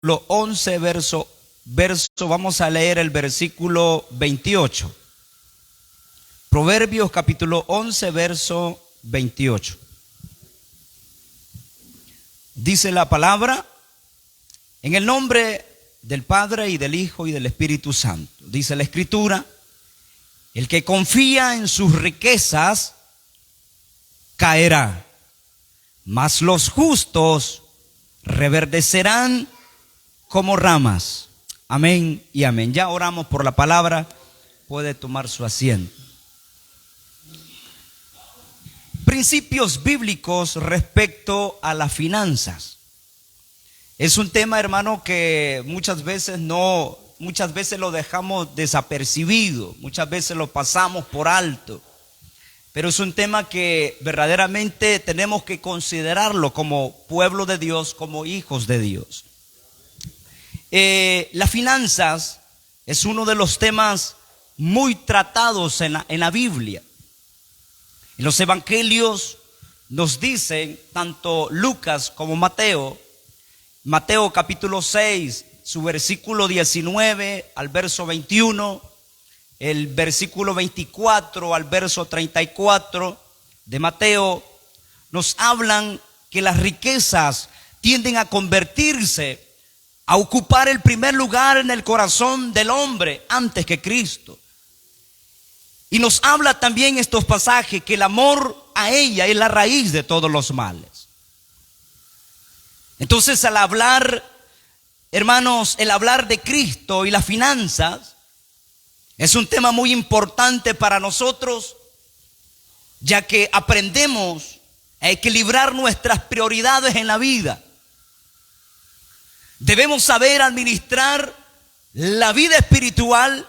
11, vamos a leer el versículo 28. Proverbios capítulo 11, verso 28. Dice la palabra, en el nombre del Padre y del Hijo y del Espíritu Santo. Dice la Escritura, el que confía en sus riquezas caerá, mas los justos reverdecerán como ramas. Amén y amén. Ya oramos por la palabra, puede tomar su asiento. Principios bíblicos respecto a las finanzas. Es un tema, hermano, que muchas veces lo dejamos desapercibido, muchas veces lo pasamos por alto. Pero es un tema que verdaderamente tenemos que considerarlo como pueblo de Dios, como hijos de Dios. Las finanzas es uno de los temas muy tratados en la Biblia. En los evangelios nos dicen, tanto Lucas como Mateo capítulo 6, su versículo 19 al verso 21, el versículo 24 al verso 34 de Mateo, nos hablan que las riquezas tienden a convertirse, a ocupar el primer lugar en el corazón del hombre antes que Cristo. Y nos habla también estos pasajes que el amor a ella es la raíz de todos los males. Entonces, al hablar, hermanos, el hablar de Cristo y las finanzas es un tema muy importante para nosotros, ya que aprendemos a equilibrar nuestras prioridades en la vida. Debemos saber administrar la vida espiritual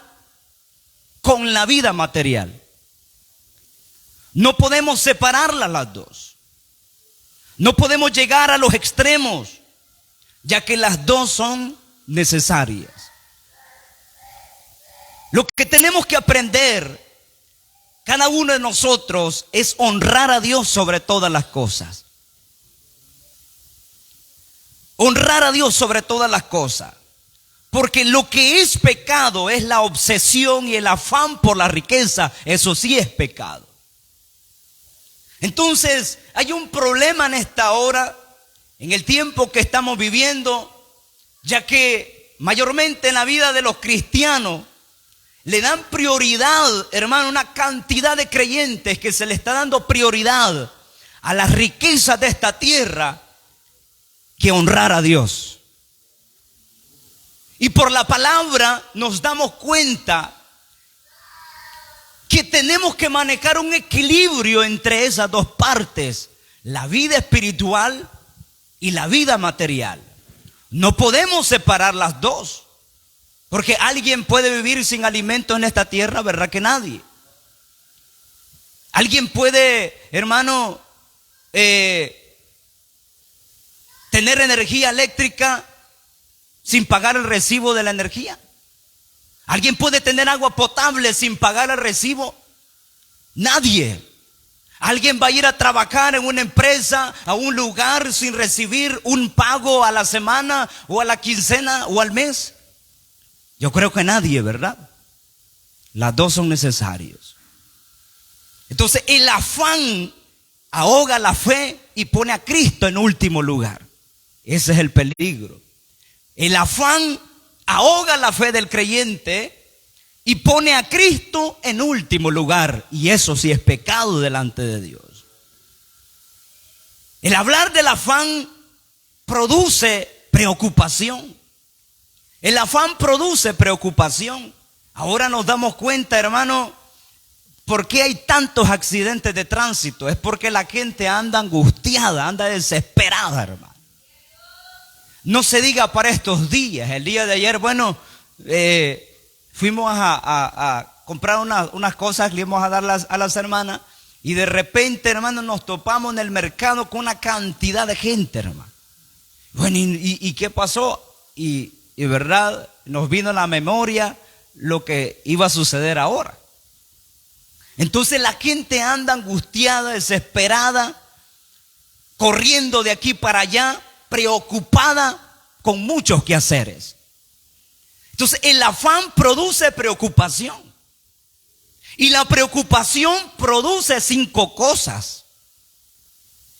con la vida material. No podemos separarlas las dos. No podemos llegar a los extremos, ya que las dos son necesarias. Lo que tenemos que aprender, cada uno de nosotros, es honrar a Dios sobre todas las cosas. Honrar a Dios sobre todas las cosas. Porque lo que es pecado es la obsesión y el afán por la riqueza. Eso sí es pecado. Entonces, hay un problema en esta hora, en el tiempo que estamos viviendo, ya que mayormente en la vida de los cristianos le dan prioridad, hermano, una cantidad de creyentes que se le está dando prioridad a las riquezas de esta tierra que honrar a Dios. Y por la palabra nos damos cuenta que tenemos que manejar un equilibrio entre esas dos partes, la vida espiritual y la vida material. No podemos separar las dos, porque alguien puede vivir sin alimento en esta tierra, ¿verdad que nadie? Alguien puede, hermano, tener energía eléctrica sin pagar el recibo de la energía. ¿Alguien puede tener agua potable sin pagar el recibo? Nadie. ¿Alguien va a ir a trabajar en una empresa, a un lugar, sin recibir un pago a la semana o a la quincena o al mes? Yo creo que nadie, ¿verdad? Las dos son necesarias. Entonces, el afán ahoga la fe y pone a Cristo en último lugar. Ese es el peligro. El afán ahoga la fe del creyente y pone a Cristo en último lugar. Y eso sí es pecado delante de Dios. El hablar del afán produce preocupación. El afán produce preocupación. Ahora nos damos cuenta, hermano, ¿por qué hay tantos accidentes de tránsito? Es porque la gente anda angustiada, anda desesperada, hermano. No se diga para estos días. El día de ayer, fuimos a comprar unas cosas, le íbamos a dar a las hermanas, y de repente, hermano, nos topamos en el mercado con una cantidad de gente, hermano. Bueno, ¿y qué pasó? Y verdad, nos vino a la memoria lo que iba a suceder ahora. Entonces la gente anda angustiada, desesperada, corriendo de aquí para allá, preocupada con muchos quehaceres. Entonces, el afán produce preocupación. Y la preocupación produce 5 cosas.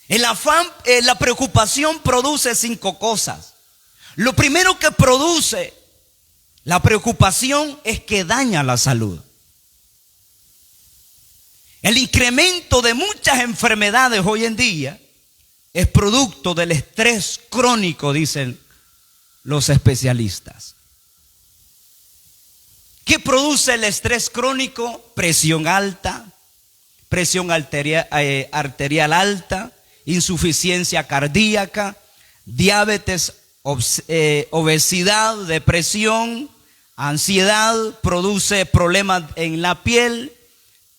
La preocupación produce 5 cosas. Lo primero que produce la preocupación es que daña la salud. El incremento de muchas enfermedades hoy en día es producto del estrés crónico, dicen los especialistas. ¿Qué produce el estrés crónico? Presión alta, presión arterial alta, insuficiencia cardíaca, diabetes, obesidad, depresión, ansiedad, produce problemas en la piel,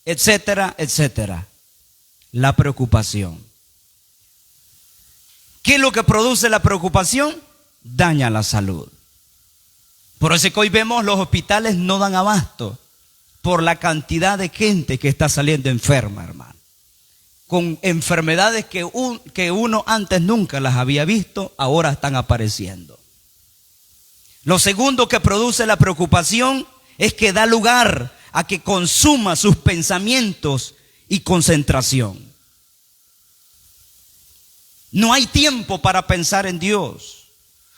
etcétera, etcétera. La preocupación. ¿Qué es lo que produce la preocupación? Daña la salud. Por eso que hoy vemos los hospitales no dan abasto por la cantidad de gente que está saliendo enferma, hermano. Con enfermedades que uno antes nunca las había visto, ahora están apareciendo. Lo segundo que produce la preocupación es que da lugar a que consuma sus pensamientos y concentración. No hay tiempo para pensar en Dios.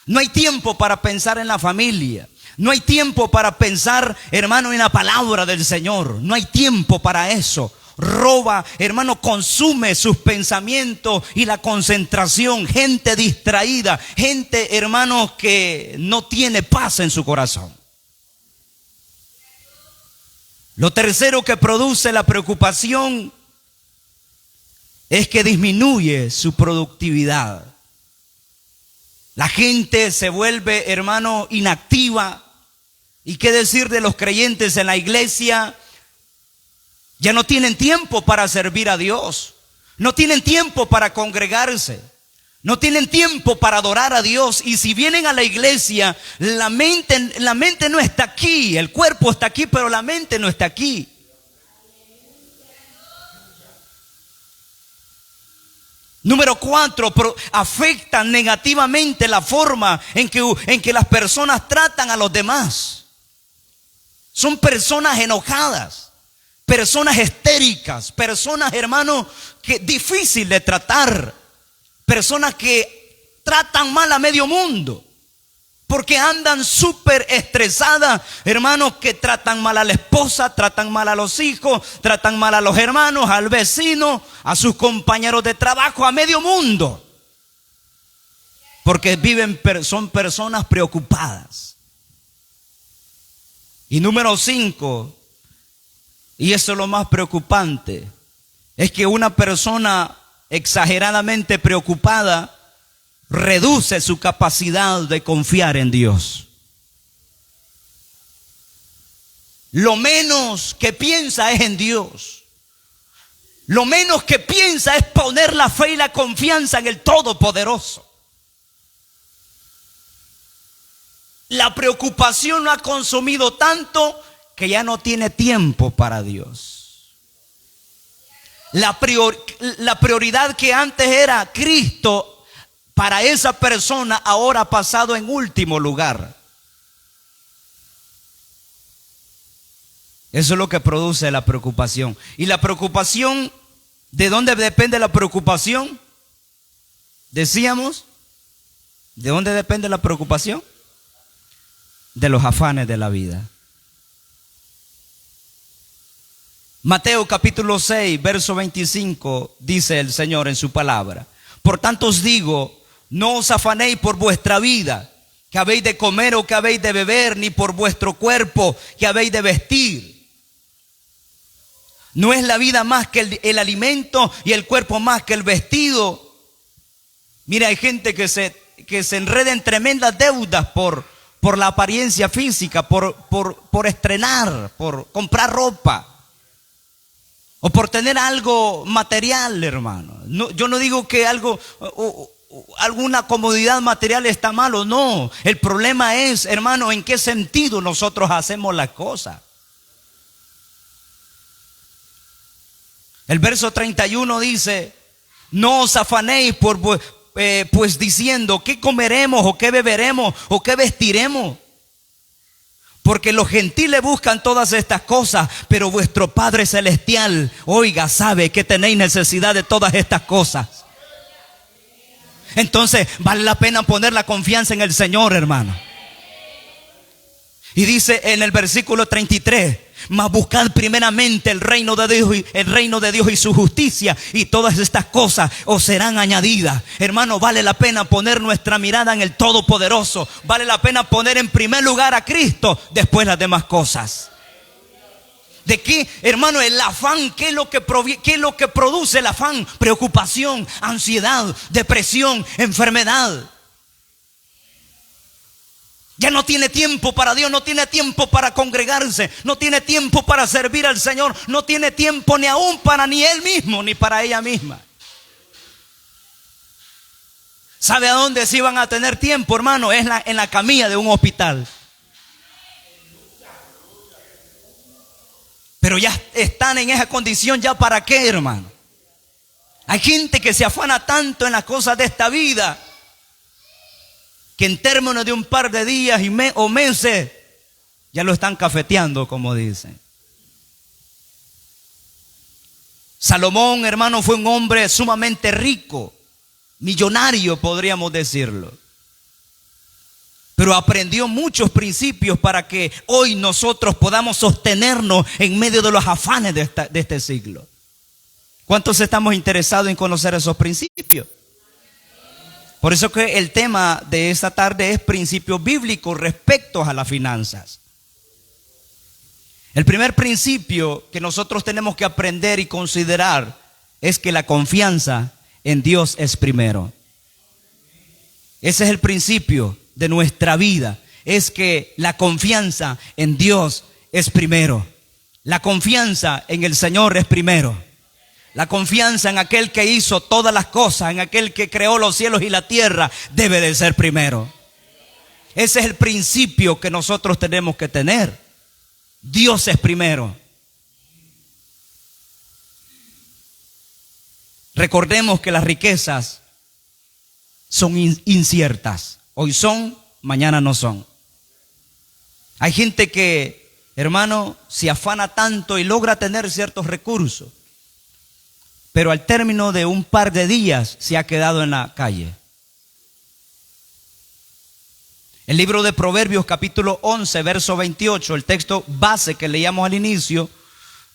No hay tiempo para pensar en la familia. No hay tiempo para pensar, hermano, en la palabra del Señor. No hay tiempo para eso. Roba, hermano, consume sus pensamientos y la concentración. Gente distraída, gente, hermano, que no tiene paz en su corazón. Lo tercero que produce la preocupación es que disminuye su productividad. La gente se vuelve, hermano, inactiva. ¿Y qué decir de los creyentes en la iglesia? Ya no tienen tiempo para servir a Dios. No tienen tiempo para congregarse. No tienen tiempo para adorar a Dios. Y si vienen a la iglesia, la mente no está aquí. El cuerpo está aquí, pero la mente no está aquí. Número 4, afectan negativamente la forma en que las personas tratan a los demás. Son personas enojadas, personas histéricas, personas, hermano, que difícil de tratar, personas que tratan mal a medio mundo, porque andan súper estresadas, hermanos, que tratan mal a la esposa, tratan mal a los hijos, tratan mal a los hermanos, al vecino, a sus compañeros de trabajo, a medio mundo, porque son personas preocupadas. Y número 5, y eso es lo más preocupante, es que una persona exageradamente preocupada reduce su capacidad de confiar en Dios. Lo menos que piensa es en Dios. Lo menos que piensa es poner la fe y la confianza en el Todopoderoso. La preocupación lo ha consumido tanto que ya no tiene tiempo para Dios. La prioridad que antes era Cristo para esa persona ahora ha pasado en último lugar. Eso es lo que produce la preocupación. Y la preocupación, ¿de dónde depende la preocupación? Decíamos, ¿de dónde depende la preocupación? De los afanes de la vida. Mateo capítulo 6, verso 25, dice el Señor en su palabra: por tanto os digo, no os afanéis por vuestra vida, que habéis de comer o que habéis de beber, ni por vuestro cuerpo, que habéis de vestir. ¿No es la vida más que el alimento y el cuerpo más que el vestido? Mira, hay gente que se enreda en tremendas deudas por la apariencia física, por estrenar, por comprar ropa, o por tener algo material, hermano. No, yo no digo que alguna comodidad material está malo, no. El problema es, hermano, en qué sentido nosotros hacemos las cosas. El verso 31 dice: no os afanéis pues diciendo, ¿qué comeremos o qué beberemos o qué vestiremos? Porque los gentiles buscan todas estas cosas, pero vuestro Padre Celestial, oiga, sabe que tenéis necesidad de todas estas cosas. Entonces vale la pena poner la confianza en el Señor, hermano. Y dice en el versículo 33, mas buscad primeramente el reino de Dios y su justicia, y todas estas cosas os serán añadidas. Hermano, vale la pena poner nuestra mirada en el Todopoderoso. Vale la pena poner en primer lugar a Cristo, después las demás cosas. ¿De qué, hermano? El afán, ¿qué es lo que produce el afán? Preocupación, ansiedad, depresión, enfermedad. Ya no tiene tiempo para Dios, no tiene tiempo para congregarse, no tiene tiempo para servir al Señor, no tiene tiempo ni aún para ni él mismo, ni para ella misma. ¿Sabe a dónde sí van a tener tiempo, hermano? Es en la camilla de un hospital. Pero ya están en esa condición, ¿ya para qué, hermano? Hay gente que se afana tanto en las cosas de esta vida, que en términos de un par de días o meses ya lo están cafeteando, como dicen. Salomón, hermano, fue un hombre sumamente rico, millonario, podríamos decirlo. Pero aprendió muchos principios para que hoy nosotros podamos sostenernos en medio de los afanes de este siglo. ¿Cuántos estamos interesados en conocer esos principios? Por eso que el tema de esta tarde es principios bíblicos respecto a las finanzas. El primer principio que nosotros tenemos que aprender y considerar es que la confianza en Dios es primero. Ese es el principio de nuestra vida, es que la confianza en Dios es primero. La confianza en el Señor es primero. La confianza en aquel que hizo todas las cosas, en aquel que creó los cielos y la tierra, debe de ser primero. Ese es el principio que nosotros tenemos que tener. Dios es primero. Recordemos que las riquezas son inciertas. Hoy son, mañana no son. Hay gente que, hermano, se afana tanto y logra tener ciertos recursos, pero al término de un par de días se ha quedado en la calle. El libro de Proverbios capítulo 11, verso 28, el texto base que leíamos al inicio,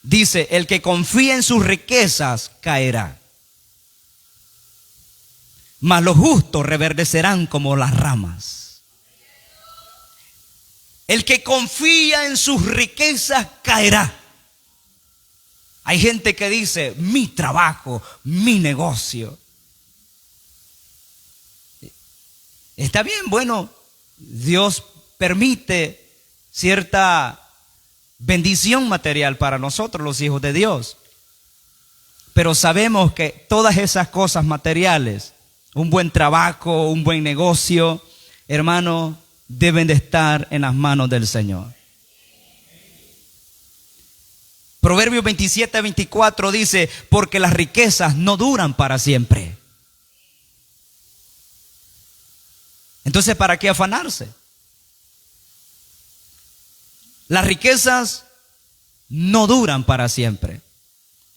dice: el que confía en sus riquezas caerá, mas los justos reverdecerán como las ramas. El que confía en sus riquezas caerá. Hay gente que dice: mi trabajo, mi negocio. Está bien, bueno, Dios permite cierta bendición material para nosotros, los hijos de Dios. Pero sabemos que todas esas cosas materiales, un buen trabajo, un buen negocio, hermano, deben de estar en las manos del Señor. Proverbios 27, 24 dice: porque las riquezas no duran para siempre. Entonces, ¿para qué afanarse? Las riquezas no duran para siempre.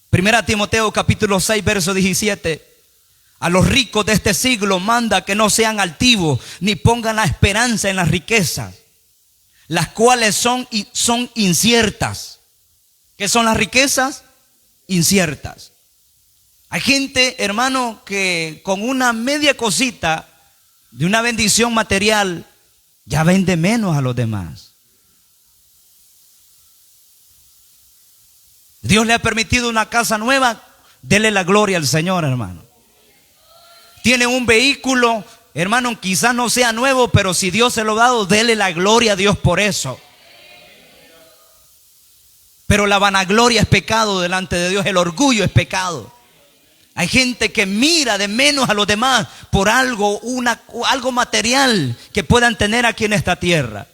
Primera Timoteo capítulo 6, verso 17. A los ricos de este siglo manda que no sean altivos, ni pongan la esperanza en las riquezas, las cuales son inciertas. ¿Qué son las riquezas? Inciertas. Hay gente, hermano, que con una media cosita de una bendición material ya vende menos a los demás. Dios le ha permitido una casa nueva, dele la gloria al Señor, hermano. Tiene un vehículo, hermano, quizás no sea nuevo, pero si Dios se lo ha dado, dele la gloria a Dios por eso. Pero la vanagloria es pecado delante de Dios, el orgullo es pecado. Hay gente que mira de menos a los demás por algo material que puedan tener aquí en esta tierra.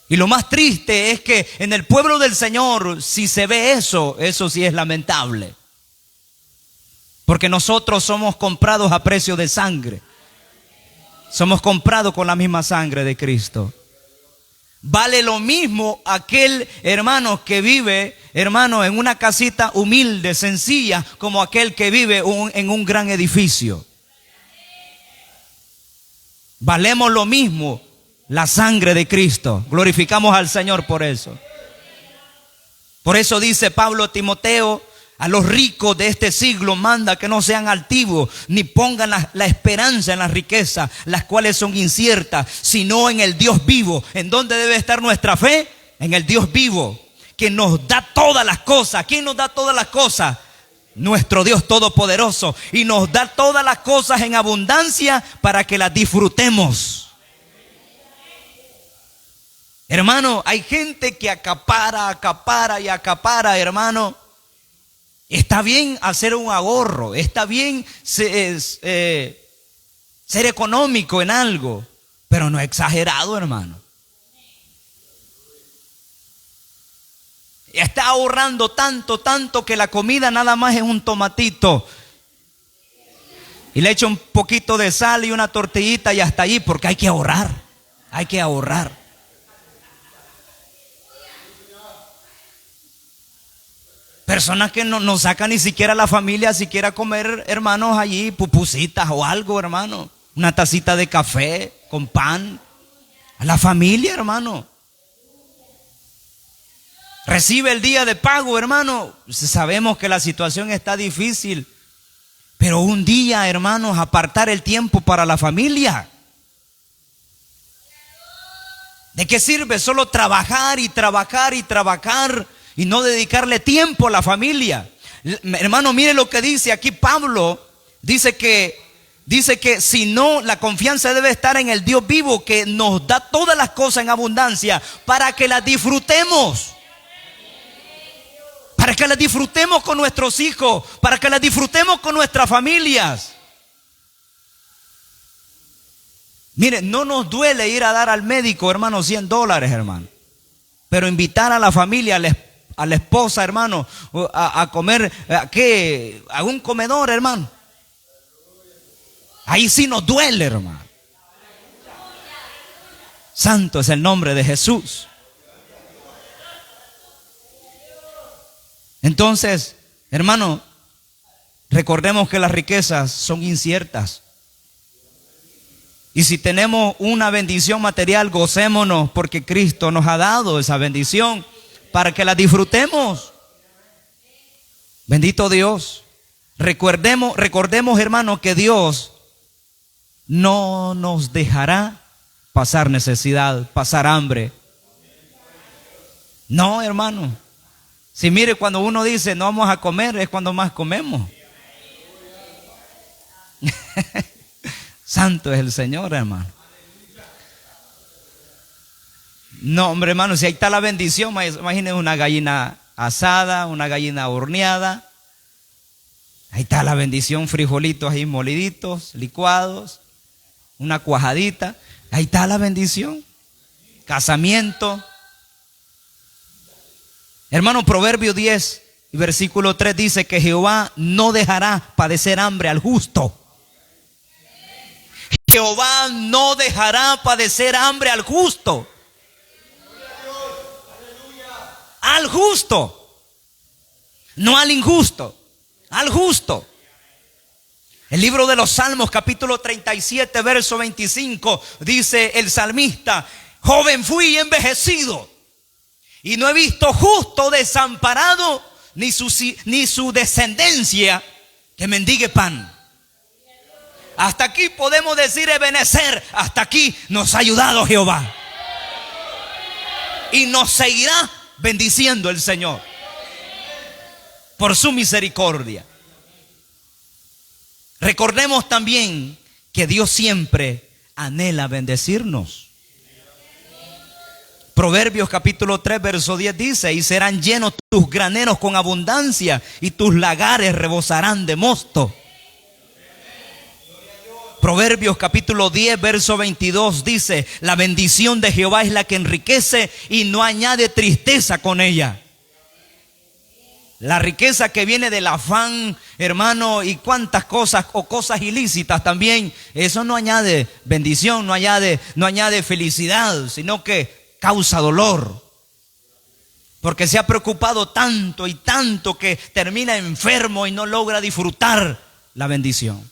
Y lo más triste es que en el pueblo del Señor, si se ve eso sí es lamentable. Porque nosotros somos comprados a precio de sangre. Somos comprados con la misma sangre de Cristo. Vale lo mismo aquel hermano que vive, hermano, en una casita humilde, sencilla, como aquel que vive en un gran edificio. Valemos lo mismo, la sangre de Cristo. Glorificamos al Señor por eso. Por eso dice Pablo a Timoteo: a los ricos de este siglo manda que no sean altivos, ni pongan la esperanza en las riquezas, las cuales son inciertas, sino en el Dios vivo. ¿En dónde debe estar nuestra fe? En el Dios vivo, que nos da todas las cosas. ¿Quién nos da todas las cosas? Nuestro Dios todopoderoso. Y nos da todas las cosas en abundancia para que las disfrutemos. Hermano, hay gente que acapara, hermano. Está bien hacer un ahorro, está bien ser económico en algo, pero no exagerado, hermano. Está ahorrando tanto que la comida nada más es un tomatito. Y le echa un poquito de sal y una tortillita y hasta allí, porque hay que ahorrar, hay que ahorrar. Personas que no sacan ni siquiera a la familia, siquiera comer, hermanos, allí pupusitas o algo, hermano. Una tacita de café con pan. A la familia, hermano. Recibe el día de pago, hermano. Sabemos que la situación está difícil. Pero un día, hermanos, apartar el tiempo para la familia. ¿De qué sirve solo trabajar y no dedicarle tiempo a la familia? Hermano, mire lo que dice aquí Pablo. Dice que si no, la confianza debe estar en el Dios vivo, que nos da todas las cosas en abundancia para que las disfrutemos. Para que las disfrutemos con nuestros hijos, para que las disfrutemos con nuestras familias. Mire, no nos duele ir a dar al médico, hermano, $100, hermano. Pero invitar a la familia, a la esposa, hermano, a comer, a un comedor, hermano. Ahí sí nos duele, hermano. Santo es el nombre de Jesús. Entonces, hermano, recordemos que las riquezas son inciertas. Y si tenemos una bendición material, gocémonos, porque Cristo nos ha dado esa bendición para que la disfrutemos. Bendito Dios. Recordemos, hermano, que Dios no nos dejará pasar necesidad, pasar hambre. No, hermano. Si mire, cuando uno dice no vamos a comer, es cuando más comemos. Santo es el Señor, hermano. No, hombre, hermano, si ahí está la bendición, imagínense una gallina asada, una gallina horneada. Ahí está la bendición, frijolitos ahí moliditos, licuados, una cuajadita. Ahí está la bendición. Casamiento. Hermano, Proverbio 10, versículo 3 dice que Jehová no dejará padecer hambre al justo. Jehová no dejará padecer hambre al justo. Al justo. No al injusto. Al justo. El libro de los Salmos, capítulo 37, verso 25, dice el salmista: joven fui y envejecido, y no he visto justo desamparado, ni su descendencia que mendigue pan. Hasta aquí podemos decir Ebenezer, hasta aquí nos ha ayudado Jehová. Y nos seguirá bendiciendo el Señor por su misericordia. Recordemos también que Dios siempre anhela bendecirnos. Proverbios capítulo 3 verso 10 dice: y serán llenos tus graneros con abundancia, y tus lagares rebosarán de mosto. Proverbios capítulo 10 verso 22 dice: la bendición de Jehová es la que enriquece y no añade tristeza con ella. La riqueza que viene del afán, hermano, y cuántas cosas, o cosas ilícitas también, eso no añade bendición, no añade felicidad, sino que causa dolor. Porque se ha preocupado tanto y tanto que termina enfermo y no logra disfrutar la bendición.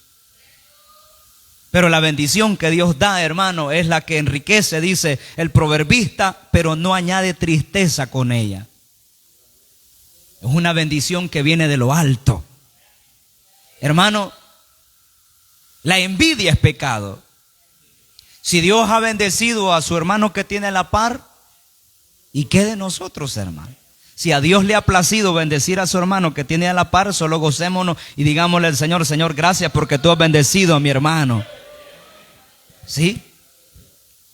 Pero la bendición que Dios da, hermano, es la que enriquece, dice el proverbista, pero no añade tristeza con ella. Es una bendición que viene de lo alto. Hermano, la envidia es pecado. Si Dios ha bendecido a su hermano que tiene a la par, ¿y qué de nosotros, hermano? Si a Dios le ha placido bendecir a su hermano que tiene a la par, solo gocémonos y digámosle al Señor: Señor, gracias porque tú has bendecido a mi hermano. ¿Sí?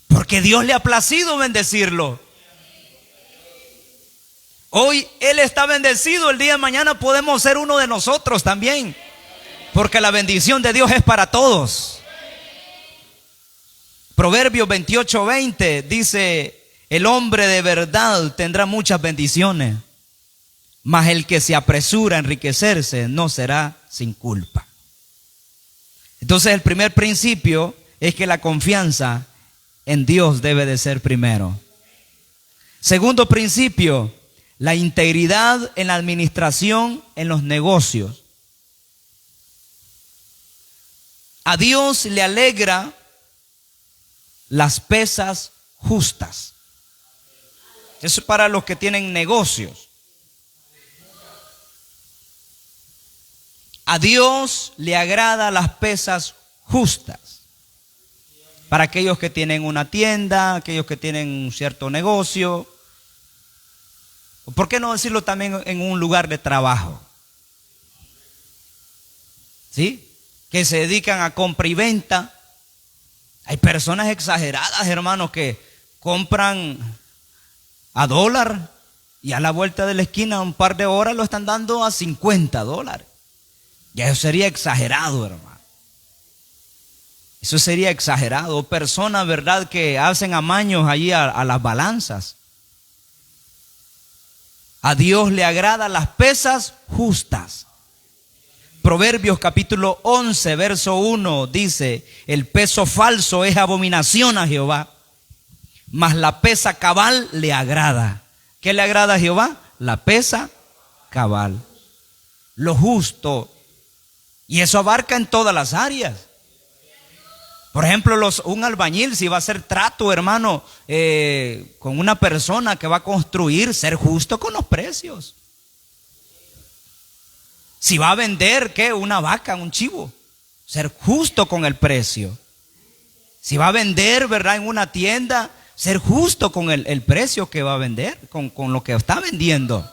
Porque Dios le ha placido bendecirlo. Hoy Él está bendecido, el día de mañana podemos ser uno de nosotros también. Porque la bendición de Dios es para todos. Proverbios 28:20 dice: el hombre de verdad tendrá muchas bendiciones, mas el que se apresura a enriquecerse no será sin culpa. Entonces el primer principio es que la confianza en Dios debe de ser primero. Segundo principio, la integridad en la administración en los negocios. A Dios le alegra las pesas justas. Eso es para los que tienen negocios. A Dios le agrada las pesas justas. Para aquellos que tienen una tienda, aquellos que tienen un cierto negocio. ¿Por qué no decirlo también en un lugar de trabajo? ¿Sí? Que se dedican a compra y venta. Hay personas exageradas, hermanos, que compran a $1 y a la vuelta de la esquina, un par de horas, lo están dando a $50. Ya eso sería exagerado, hermano. Eso sería exagerado. Personas, ¿verdad?, que hacen amaños allí a las balanzas. A Dios le agradan las pesas justas. Proverbios capítulo 11, verso 1 dice: el peso falso es abominación a Jehová, mas la pesa cabal le agrada. ¿Qué le agrada a Jehová? La pesa cabal, lo justo. Y eso abarca en todas las áreas. Por ejemplo, un albañil, si va a hacer trato, hermano, con una persona que va a construir, ser justo con los precios. Si va a vender, ¿qué? Una vaca, un chivo, ser justo con el precio. Si va a vender, ¿verdad?, en una tienda, ser justo con el precio que va a vender, con lo que está vendiendo.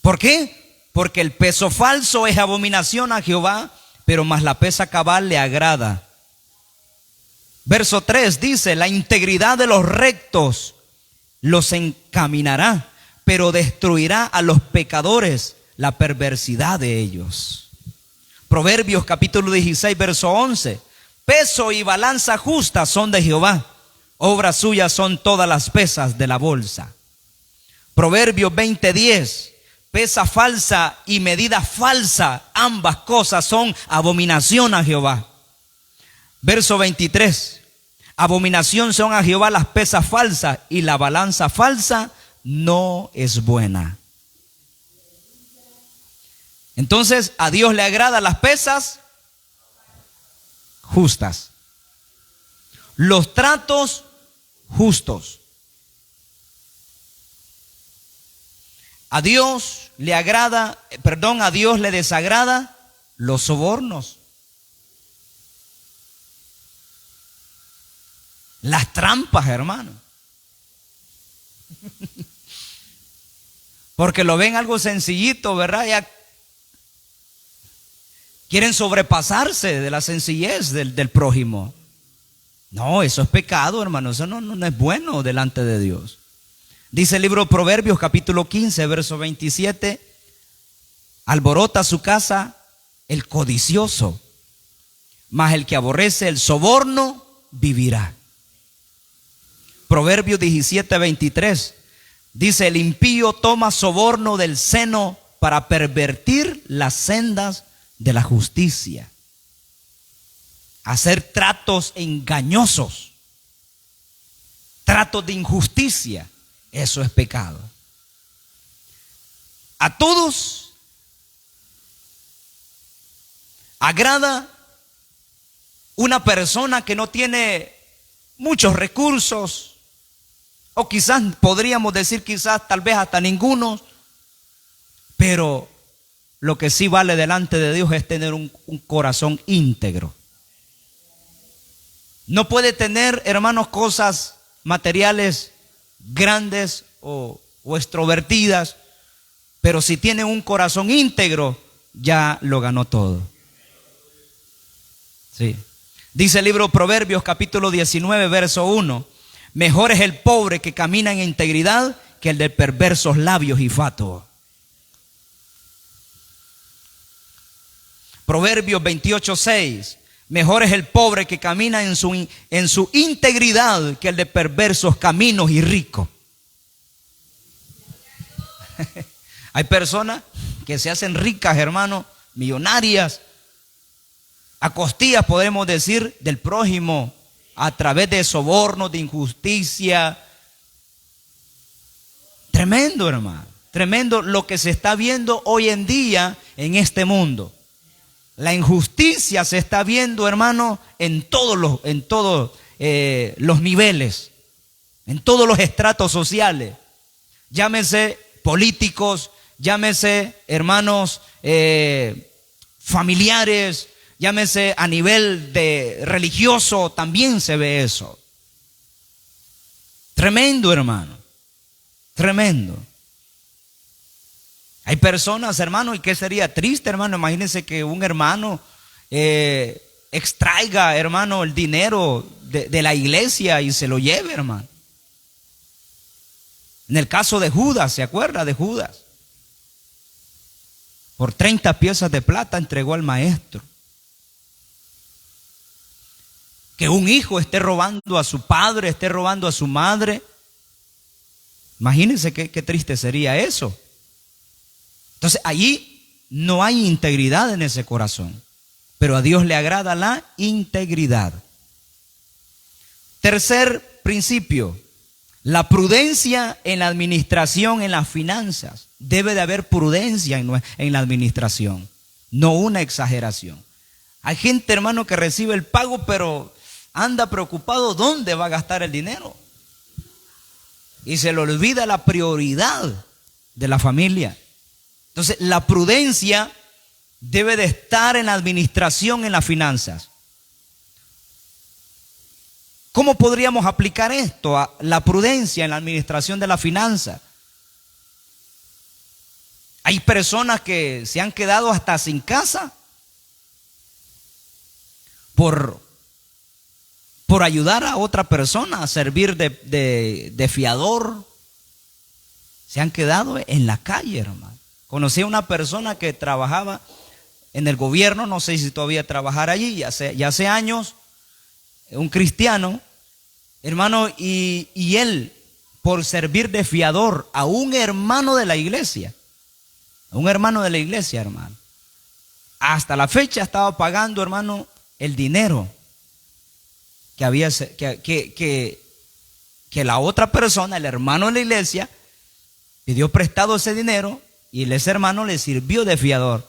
¿Por qué? Porque el peso falso es abominación a Jehová, pero más la pesa cabal le agrada. Verso 3 dice: la integridad de los rectos los encaminará, pero destruirá a los pecadores la perversidad de ellos. Proverbios capítulo 16, verso 11: peso y balanza justa son de Jehová, obras suyas son todas las pesas de la bolsa. Proverbios 20:10: pesa falsa y medida falsa, ambas cosas son abominación a Jehová. Verso 23: abominación son a Jehová las pesas falsas, y la balanza falsa no es buena. Entonces, a Dios le agradan las pesas justas, los tratos justos. A Dios le desagrada los sobornos, las trampas, hermano. Porque lo ven algo sencillito, ¿verdad? Ya quieren sobrepasarse de la sencillez del prójimo. No, eso es pecado, hermano. Eso no es bueno delante de Dios. Dice el libro de Proverbios capítulo 15, verso 27: alborota su casa el codicioso, mas el que aborrece el soborno vivirá. Proverbios 17, 23: Dice: el impío toma soborno del seno para pervertir las sendas de la justicia. Hacer tratos engañosos, tratos de injusticia, eso es pecado. A todos agrada una persona que no tiene muchos recursos, o quizás podríamos decir quizás tal vez hasta ninguno, pero lo que sí vale delante de Dios es tener un corazón íntegro. No puede tener, hermanos, cosas materiales grandes o extrovertidas, pero si tiene un corazón íntegro, ya lo ganó todo. Sí. Dice el libro de Proverbios, capítulo 19, verso 1: mejor es el pobre que camina en integridad que el de perversos labios y fatuos. Proverbios 28, 6: mejor es el pobre que camina en su integridad que el de perversos caminos y rico. Hay personas que se hacen ricas, hermano, millonarias, a costillas, podemos decir, del prójimo, a través de sobornos, de injusticia. Tremendo, hermano, tremendo lo que se está viendo hoy en día en este mundo. La injusticia se está viendo, hermano, en todos los niveles, en todos los estratos sociales. Llámese políticos, llámese hermanos familiares, llámese a nivel de religioso, también se ve eso. Tremendo, hermano, tremendo. Hay personas, hermano, y que sería triste, hermano. Imagínense que un hermano extraiga, hermano, el dinero de la iglesia y se lo lleve, hermano. En el caso de Judas, ¿se acuerda de Judas? Por 30 piezas de plata entregó al maestro. Que un hijo esté robando a su padre, esté robando a su madre. Imagínense qué triste sería eso. Entonces allí no hay integridad en ese corazón, pero a Dios le agrada la integridad. Tercer principio: la prudencia en la administración, en las finanzas. Debe de haber prudencia en la administración, no una exageración. Hay gente, hermano, que recibe el pago, pero anda preocupado dónde va a gastar el dinero. Y se le olvida la prioridad de la familia. Entonces, la prudencia debe de estar en la administración, en las finanzas. ¿Cómo podríamos aplicar esto, a la prudencia en la administración de la finanza? Hay personas que se han quedado hasta sin casa por ayudar a otra persona a servir de fiador. Se han quedado en la calle, hermano. Conocí a una persona que trabajaba en el gobierno, no sé si todavía trabajar allí, ya hace años, un cristiano, hermano, y él, por servir de fiador a un hermano de la iglesia, hermano, hasta la fecha estaba pagando, hermano, el dinero que la otra persona, el hermano de la iglesia, pidió prestado ese dinero y ese hermano le sirvió de fiador.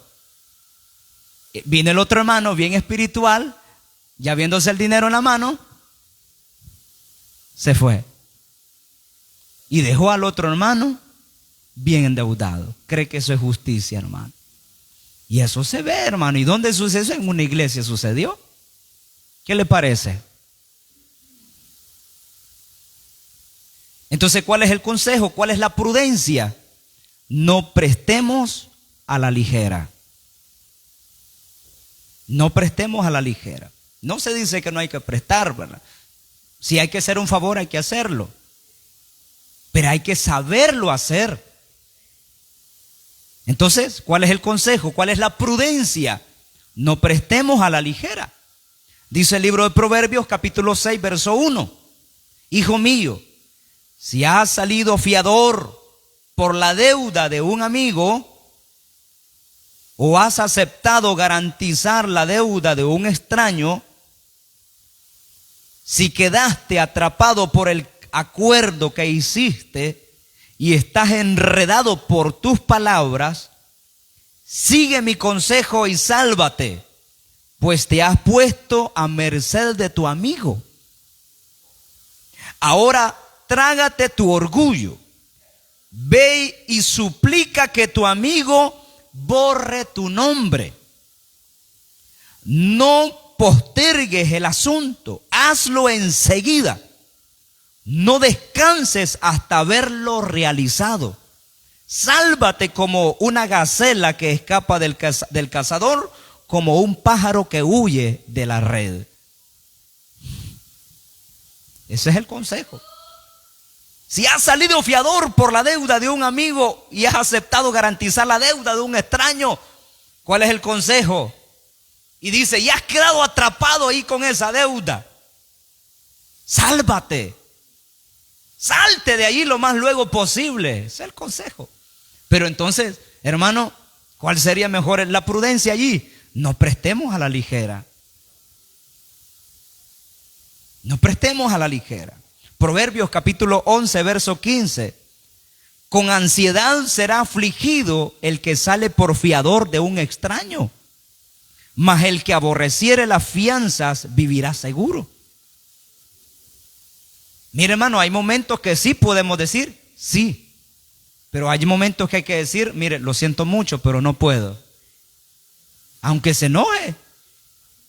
Viene el otro hermano bien espiritual, ya viéndose el dinero en la mano, se fue y dejó al otro hermano bien endeudado. Cree que eso es justicia, hermano. Y eso se ve, hermano. ¿Y dónde sucedió eso? En una iglesia sucedió. ¿Qué le parece? Entonces, ¿cuál es el consejo? ¿Cuál es la prudencia? No prestemos a la ligera. No prestemos a la ligera. No se dice que no hay que prestar, ¿verdad? Si hay que hacer un favor, hay que hacerlo. Pero hay que saberlo hacer. Entonces, ¿cuál es el consejo? ¿Cuál es la prudencia? No prestemos a la ligera. Dice el libro de Proverbios, capítulo 6, verso 1. Hijo mío, Si has salido fiador por la deuda de un amigo, o has aceptado garantizar la deuda de un extraño, si quedaste atrapado por el acuerdo que hiciste y estás enredado por tus palabras, sigue mi consejo y sálvate, pues te has puesto a merced de tu amigo. Ahora trágate tu orgullo, ve y suplica que tu amigo borre tu nombre. No postergues el asunto, hazlo enseguida. No descanses hasta verlo realizado. Sálvate como una gacela que escapa del cazador, como un pájaro que huye de la red. Ese es el consejo. Si has salido fiador por la deuda de un amigo y has aceptado garantizar la deuda de un extraño, ¿cuál es el consejo? Y dice, y has quedado atrapado ahí con esa deuda. Sálvate. Salte de allí lo más luego posible. Ese es el consejo. Pero entonces, hermano, ¿cuál sería mejor la prudencia allí? No prestemos a la ligera. No prestemos a la ligera. Proverbios capítulo 11, verso 15. Con ansiedad será afligido el que sale por fiador de un extraño, mas el que aborreciere las fianzas vivirá seguro. Mire, hermano, hay momentos que sí podemos decir sí, pero hay momentos que hay que decir, mire, lo siento mucho, pero no puedo. Aunque se enoje,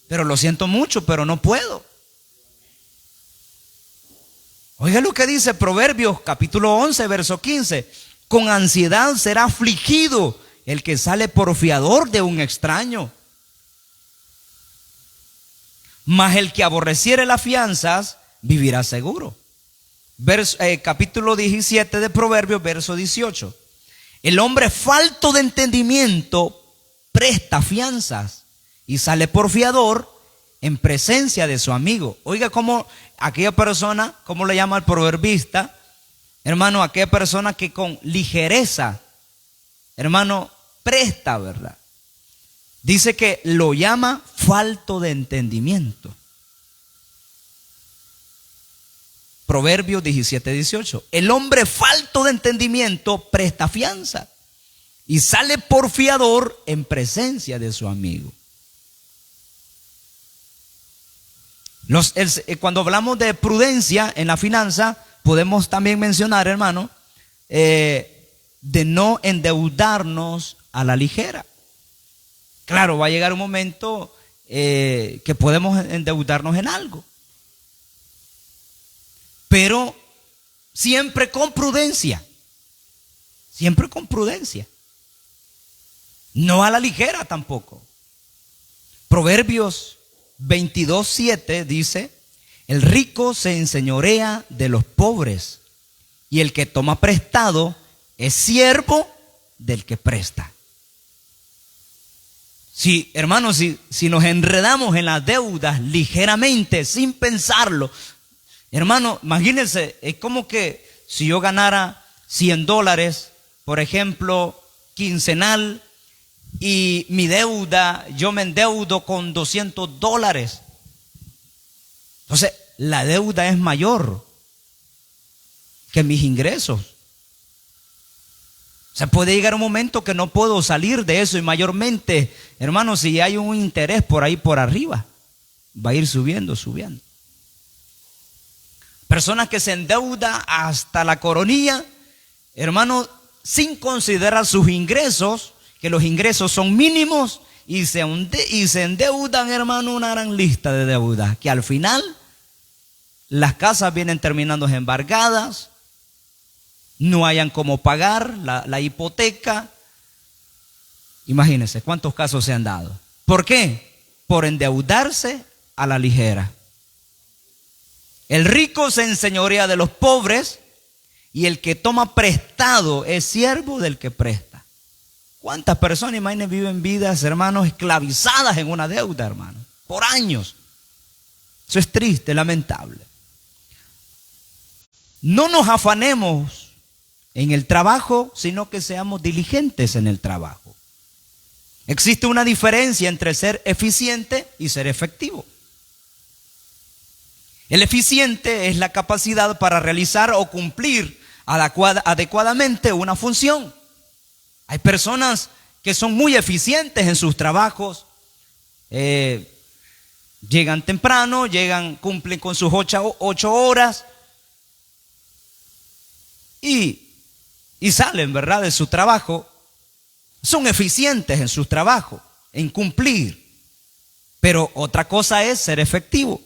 pero lo siento mucho, pero no puedo. Oiga lo que dice Proverbios capítulo 11, verso 15. Con ansiedad será afligido el que sale por fiador de un extraño, mas el que aborreciere las fianzas vivirá seguro. Capítulo 17 de Proverbios, verso 18. El hombre falto de entendimiento presta fianzas y sale por fiador en presencia de su amigo. Oiga cómo aquella persona, cómo le llama el proverbista, hermano, aquella persona que con ligereza, hermano, presta, ¿verdad? Dice que lo llama falto de entendimiento. Proverbios 17, 18. El hombre falto de entendimiento presta fianza y sale por fiador en presencia de su amigo. Cuando hablamos de prudencia en la finanza, podemos también mencionar, hermano, de no endeudarnos a la ligera. Claro, va a llegar un momento que podemos endeudarnos en algo, pero siempre con prudencia, siempre con prudencia, no a la ligera tampoco. Proverbios 22:7 dice: el rico se enseñorea de los pobres, y el que toma prestado es siervo del que presta. Sí, hermanos, si nos enredamos en las deudas ligeramente, sin pensarlo, hermano, imagínense, es como que si yo ganara $100, por ejemplo, quincenal, y mi deuda, yo me endeudo con $200. Entonces, la deuda es mayor que mis ingresos. O sea, puede llegar un momento que no puedo salir de eso, y mayormente, hermanos, si hay un interés por ahí por arriba, va a ir subiendo. Personas que se endeudan hasta la coronilla, hermanos, sin considerar sus ingresos, que los ingresos son mínimos, y se endeudan, hermano, una gran lista de deudas, que al final las casas vienen terminando embargadas, no hayan cómo pagar la hipoteca. Imagínense cuántos casos se han dado. ¿Por qué? Por endeudarse a la ligera. El rico se enseñorea de los pobres, y el que toma prestado es siervo del que presta. ¿Cuántas personas, imagínense, viven vidas, hermanos, esclavizadas en una deuda, hermano, por años? Eso es triste, lamentable. no nos afanemos en el trabajo, sino que seamos diligentes en el trabajo. Existe una diferencia entre ser eficiente y ser efectivo. El eficiente es la capacidad para realizar o cumplir adecuadamente una función. Hay personas que son muy eficientes en sus trabajos, llegan temprano, cumplen con sus 8 horas y salen, ¿verdad?, de su trabajo. Son eficientes en su trabajo, en cumplir. Pero otra cosa es ser efectivo.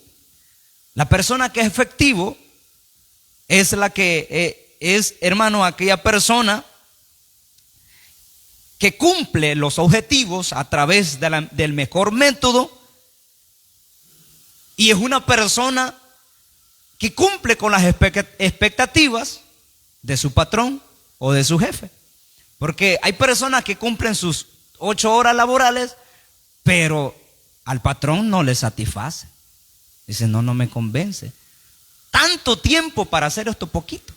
La persona que es efectivo es la que es, hermano, aquella persona que cumple los objetivos a través del mejor método, y es una persona que cumple con las expectativas de su patrón o de su jefe. Porque hay personas que cumplen sus 8 horas laborales, pero al patrón no le satisface. Dice, no me convence. Tanto tiempo para hacer esto poquito.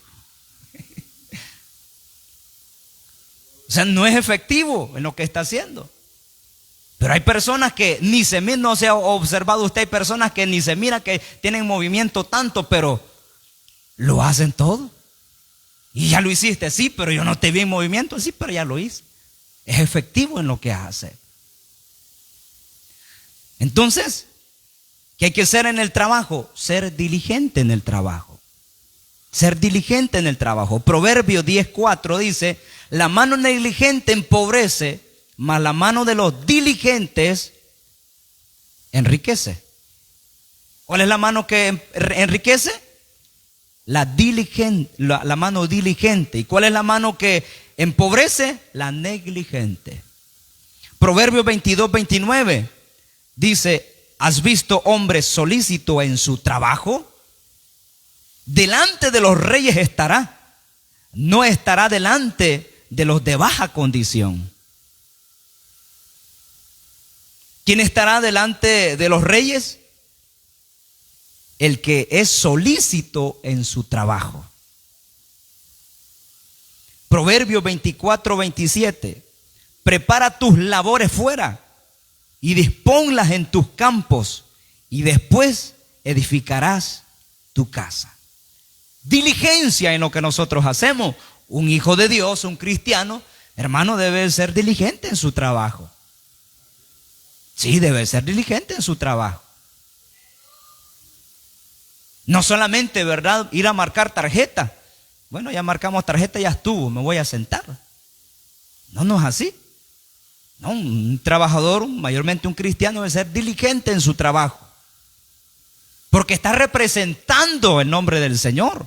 O sea, no es efectivo en lo que está haciendo. Pero hay personas que ni se miran, no se ha observado usted, hay personas que ni se mira que tienen movimiento tanto, pero lo hacen todo. Y ya lo hiciste, sí, pero yo no te vi en movimiento, sí, pero ya lo hice. Es efectivo en lo que hace. Entonces, ¿qué hay que hacer en el trabajo? Ser diligente en el trabajo. Ser diligente en el trabajo. Proverbio 10:4 dice, la mano negligente empobrece, mas la mano de los diligentes enriquece. ¿Cuál es la mano que enriquece? La mano diligente. ¿Y cuál es la mano que empobrece? La negligente. Proverbios 22:29 dice, ¿has visto hombre solícito en su trabajo? Delante de los reyes estará, no estará delante de los de baja condición. ¿Quién estará delante de los reyes? El que es solícito en su trabajo. Proverbios 24:27. Prepara tus labores fuera y disponlas en tus campos, y después edificarás tu casa. Diligencia en lo que nosotros hacemos. Un hijo de Dios, un cristiano, hermano, debe ser diligente en su trabajo. Sí, debe ser diligente en su trabajo. No solamente, ¿verdad?, ir a marcar tarjeta. Bueno, ya marcamos tarjeta, ya estuvo, me voy a sentar. No es así. No, un trabajador, mayormente un cristiano, debe ser diligente en su trabajo. Porque está representando el nombre del Señor.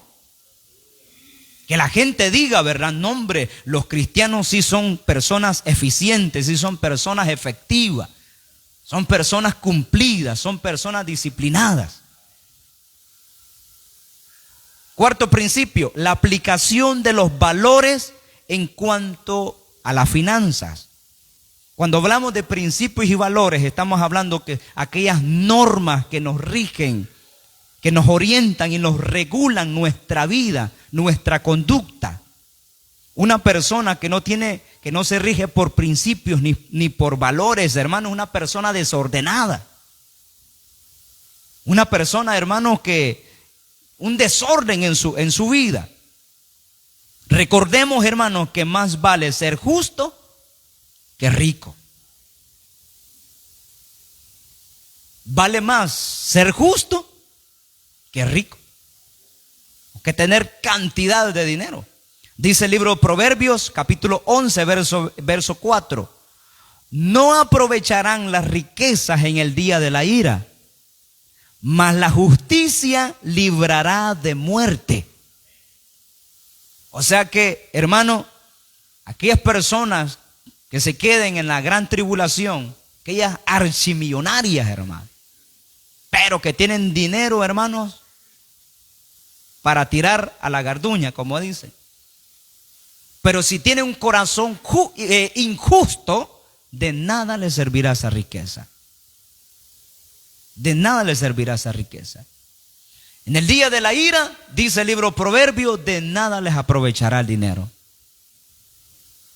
Que la gente diga, ¿verdad? No, hombre, los cristianos sí son personas eficientes, sí son personas efectivas. Son personas cumplidas, son personas disciplinadas. Cuarto principio, la aplicación de los valores en cuanto a las finanzas. Cuando hablamos de principios y valores, estamos hablando que aquellas normas que nos rigen, que nos orientan y nos regulan nuestra vida, nuestra conducta. Una persona que no se rige por principios ni por valores, hermano, es una persona desordenada. Una persona, hermano, un desorden en su vida. Recordemos, hermano, que más vale ser justo que rico. Vale más ser justo que rico, que tener cantidad de dinero. Dice el libro de Proverbios, capítulo 11, verso 4. No aprovecharán las riquezas en el día de la ira, mas la justicia librará de muerte. O sea que, hermano, aquellas personas que se queden en la gran tribulación, aquellas archimillonarias, hermano, pero que tienen dinero, hermanos, para tirar a la garduña, como dicen. Pero si tiene un corazón injusto, de nada le servirá esa riqueza. De nada le servirá esa riqueza. En el día de la ira, dice el libro Proverbio, de nada les aprovechará el dinero.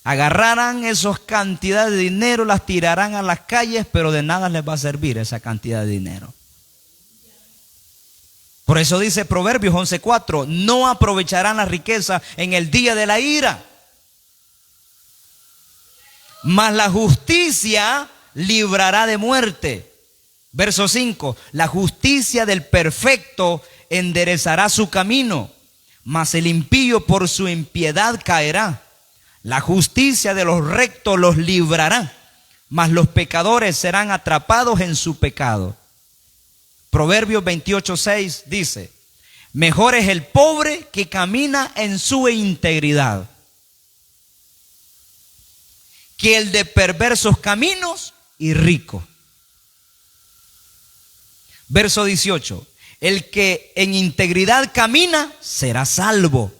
Agarrarán esas cantidades de dinero, las tirarán a las calles, pero de nada les va a servir esa cantidad de dinero. Por eso dice Proverbios 11:4, no aprovecharán la riqueza en el día de la ira, mas la justicia librará de muerte. Verso 5, la justicia del perfecto enderezará su camino, mas el impío por su impiedad caerá. La justicia de los rectos los librará, mas los pecadores serán atrapados en su pecado. Proverbios 28:6 dice, mejor es el pobre que camina en su integridad que el de perversos caminos y rico. Verso 18, el que en integridad camina será salvo,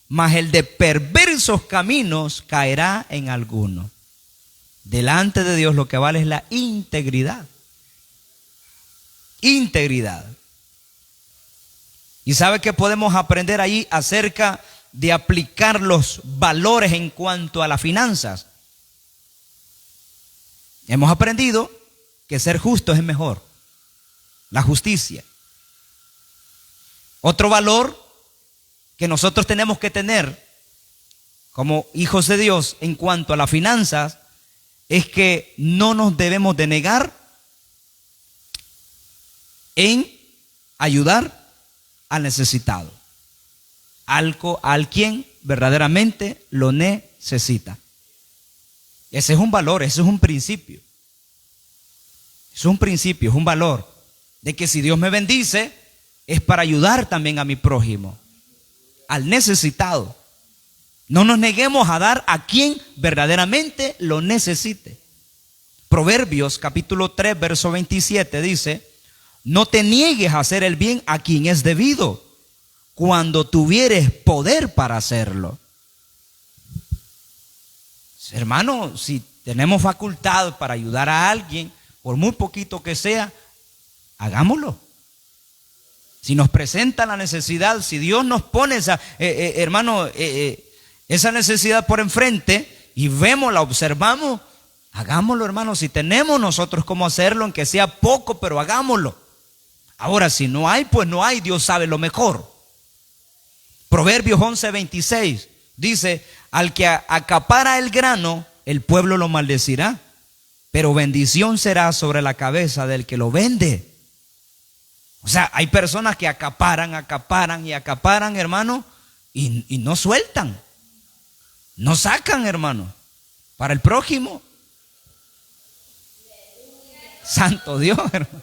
mas el de perversos caminos caerá en alguno. Delante de Dios lo que vale es la integridad. Integridad. Y sabe que podemos aprender ahí acerca de aplicar los valores en cuanto a las finanzas. Hemos aprendido que ser justo es mejor, la justicia. Otro valor que nosotros tenemos que tener como hijos de Dios en cuanto a las finanzas es que no nos debemos de negar en ayudar al necesitado, al quien verdaderamente lo necesita. Ese es un valor, ese es un principio. Es un principio, es un valor de que si Dios me bendice es para ayudar también a mi prójimo, al necesitado. No nos neguemos a dar a quien verdaderamente lo necesite. Proverbios capítulo 3 verso 27 dice, no te niegues a hacer el bien a quien es debido, cuando tuvieres poder para hacerlo. Hermano, si tenemos facultad para ayudar a alguien, por muy poquito que sea, hagámoslo. Si nos presenta la necesidad, si Dios nos pone esa, esa necesidad por enfrente y vemos, la observamos, hagámoslo, hermano. Si tenemos nosotros cómo hacerlo, aunque sea poco, pero hagámoslo. Ahora, si no hay, pues no hay. Dios sabe lo mejor. Proverbios 11:26 dice, al que acapara el grano, el pueblo lo maldecirá, pero bendición será sobre la cabeza del que lo vende. O sea, hay personas que acaparan, hermano, y no sueltan, no sacan, hermano, para el prójimo. Santo Dios, hermano.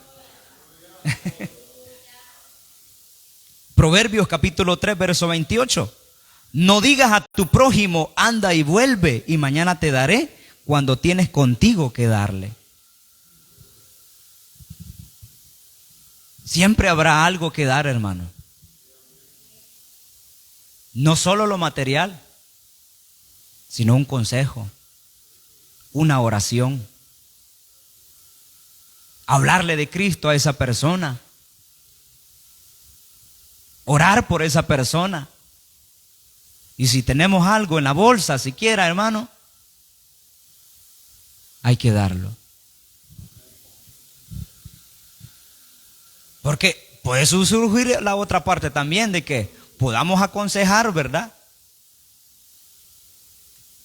Proverbios capítulo 3 verso 28. No digas a tu prójimo, anda y vuelve, y mañana te daré, cuando tienes contigo que darle. Siempre habrá algo que dar, hermano. No solo lo material, sino un consejo, una oración. Hablarle de Cristo a esa persona. Orar por esa persona. Y si tenemos algo en la bolsa, siquiera, hermano, hay que darlo. Porque puede surgir la otra parte también de que podamos aconsejar, ¿verdad?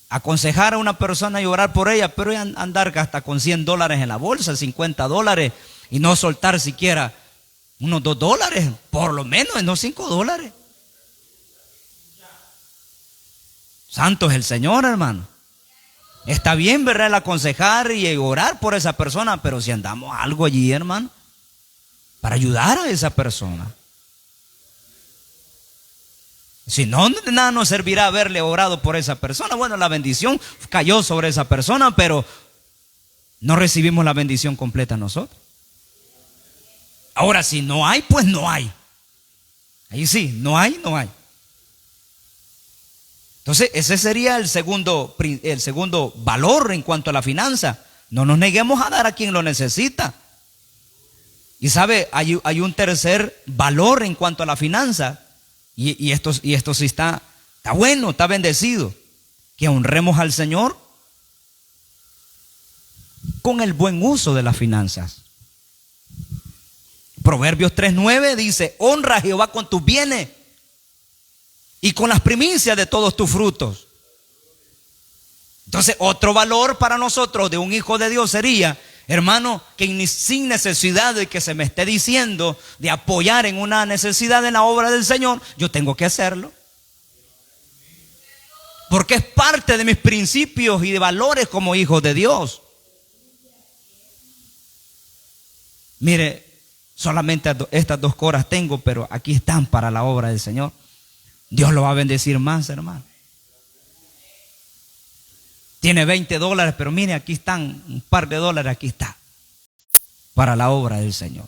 Aconsejar a una persona y orar por ella, pero andar hasta con $100 en la bolsa, $50, y no soltar siquiera unos $2, por lo menos, no $5. Santo es el Señor, hermano. Está bien, ¿verdad?, el aconsejar y orar por esa persona, pero si andamos algo allí, hermano, para ayudar a esa persona. Si no, de nada nos servirá haberle orado por esa persona. Bueno, la bendición cayó sobre esa persona, pero no recibimos la bendición completa nosotros. Ahora, si no hay, pues no hay. Ahí sí, no hay, no hay. Entonces, ese sería el segundo valor en cuanto a la finanza. No nos neguemos a dar a quien lo necesita. Y sabe, hay un tercer valor en cuanto a la finanza. Y esto sí está bueno, está bendecido. Que honremos al Señor con el buen uso de las finanzas. Proverbios 3:9 dice: honra a Jehová con tus bienes y con las primicias de todos tus frutos. Entonces, otro valor para nosotros de un hijo de Dios sería, hermano, que sin necesidad de que se me esté diciendo de apoyar en una necesidad en la obra del Señor, yo tengo que hacerlo. Porque es parte de mis principios y de valores como hijo de Dios. Mire, solamente estas 2 coras tengo, pero aquí están para la obra del Señor. Dios lo va a bendecir más, hermano. Tiene $20, pero mire, aquí están un par de dólares, aquí está, para la obra del Señor.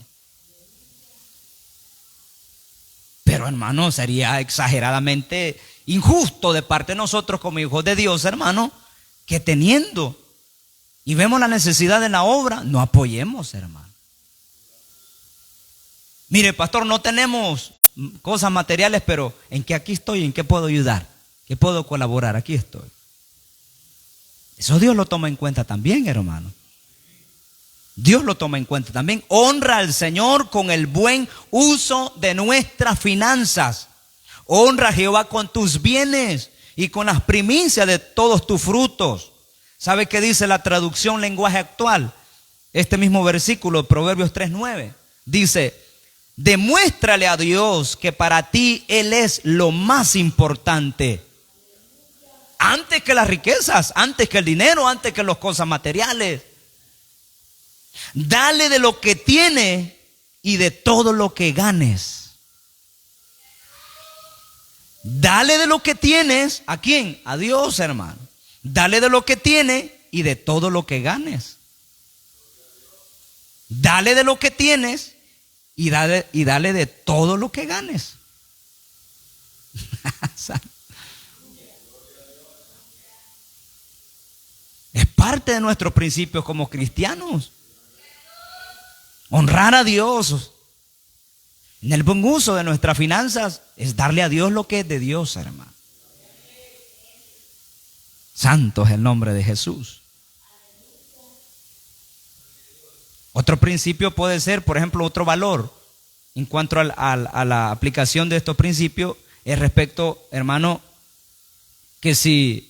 Pero, hermano, sería exageradamente injusto de parte de nosotros como hijos de Dios, hermano, que teniendo y vemos la necesidad en la obra, no apoyemos, hermano. Mire, pastor, no tenemos cosas materiales, pero ¿en qué aquí estoy? ¿En qué puedo ayudar? ¿Qué puedo colaborar? Aquí estoy. Eso Dios lo toma en cuenta también, hermano. Dios lo toma en cuenta también. Honra al Señor con el buen uso de nuestras finanzas. Honra a Jehová con tus bienes y con las primicias de todos tus frutos. ¿Sabe qué dice la traducción lenguaje actual? Este mismo versículo, Proverbios 3:9, dice: demuéstrale a Dios que para ti Él es lo más importante. Antes que las riquezas, antes que el dinero, antes que las cosas materiales. Dale de lo que tiene y de todo lo que ganes. Dale de lo que tienes, ¿a quién? A Dios, hermano. Dale de lo que tiene y de todo lo que ganes. Dale de lo que tienes y dale de todo lo que ganes. Es parte de nuestros principios como cristianos. Honrar a Dios en el buen uso de nuestras finanzas es darle a Dios lo que es de Dios, hermano. Santo es el nombre de Jesús. Otro principio puede ser, por ejemplo, otro valor en cuanto a la aplicación de estos principios es respecto, hermano, que si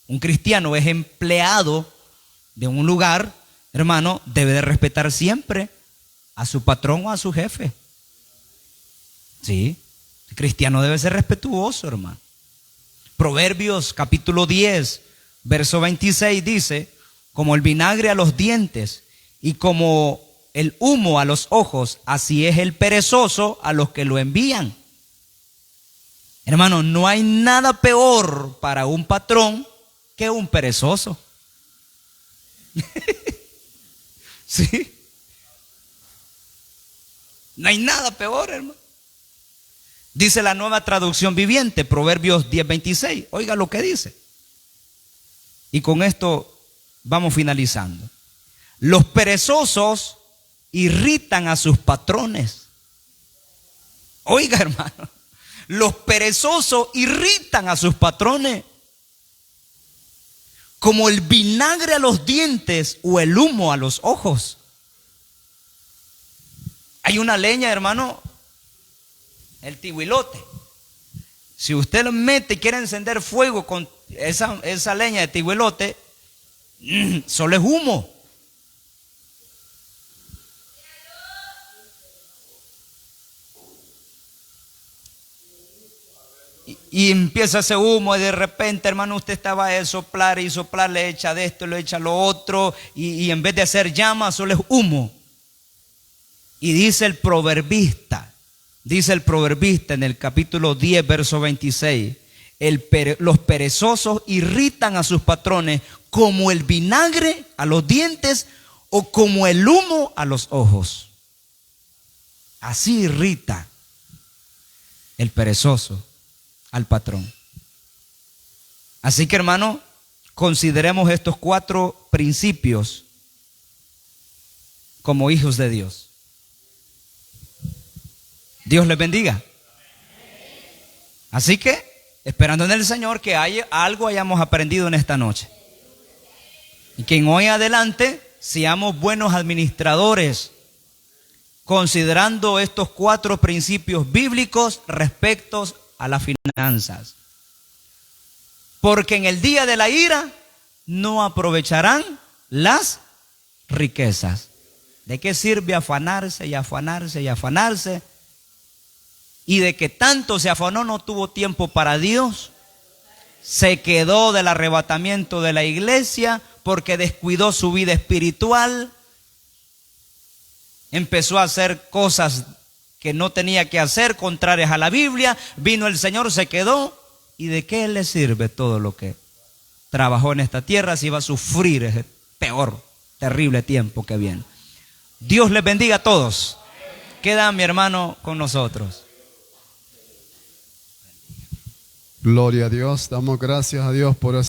un cristiano es empleado de un lugar, hermano, debe de respetar siempre a su patrón o a su jefe. Sí, el cristiano debe ser respetuoso, hermano. Proverbios capítulo 10, verso 26 dice: como el vinagre a los dientes y como el humo a los ojos, así es el perezoso a los que lo envían. Hermano, no hay nada peor para un patrón que un perezoso. ¿Sí? No hay nada peor, hermano. Dice la Nueva Traducción Viviente, Proverbios 10:26. Oiga lo que dice. Y con esto vamos finalizando. Los perezosos irritan a sus patrones. Oiga, hermano, los perezosos irritan a sus patrones. Como el vinagre a los dientes o el humo a los ojos. Hay una leña, hermano, el tihuilote. Si usted lo mete y quiere encender fuego con esa leña de tihuilote, solo es humo. Y empieza ese humo y de repente, hermano, usted estaba a soplar y soplar, le echa de esto, le echa lo otro y en vez de hacer llama, solo es humo. Y dice el proverbista en el capítulo 10, verso 26, los perezosos irritan a sus patrones como el vinagre a los dientes o como el humo a los ojos. Así irrita el perezoso al patrón. Así que, hermano, consideremos estos 4 principios como hijos de Dios. Dios les bendiga. Así que, esperando en el Señor que algo hayamos aprendido en esta noche. Y que en hoy adelante seamos buenos administradores, considerando estos 4 principios bíblicos respecto a las finanzas. Porque en el día de la ira no aprovecharán las riquezas. ¿De qué sirve afanarse y afanarse y afanarse? Y de que tanto se afanó no tuvo tiempo para Dios. Se quedó del arrebatamiento de la iglesia porque descuidó su vida espiritual. Empezó a hacer cosas que no tenía que hacer, contrarias a la Biblia. Vino el Señor, se quedó. ¿Y de qué le sirve todo lo que trabajó en esta tierra si va a sufrir ese peor, terrible tiempo que viene? Dios les bendiga a todos. Queda mi hermano con nosotros. Gloria a Dios, damos gracias a Dios por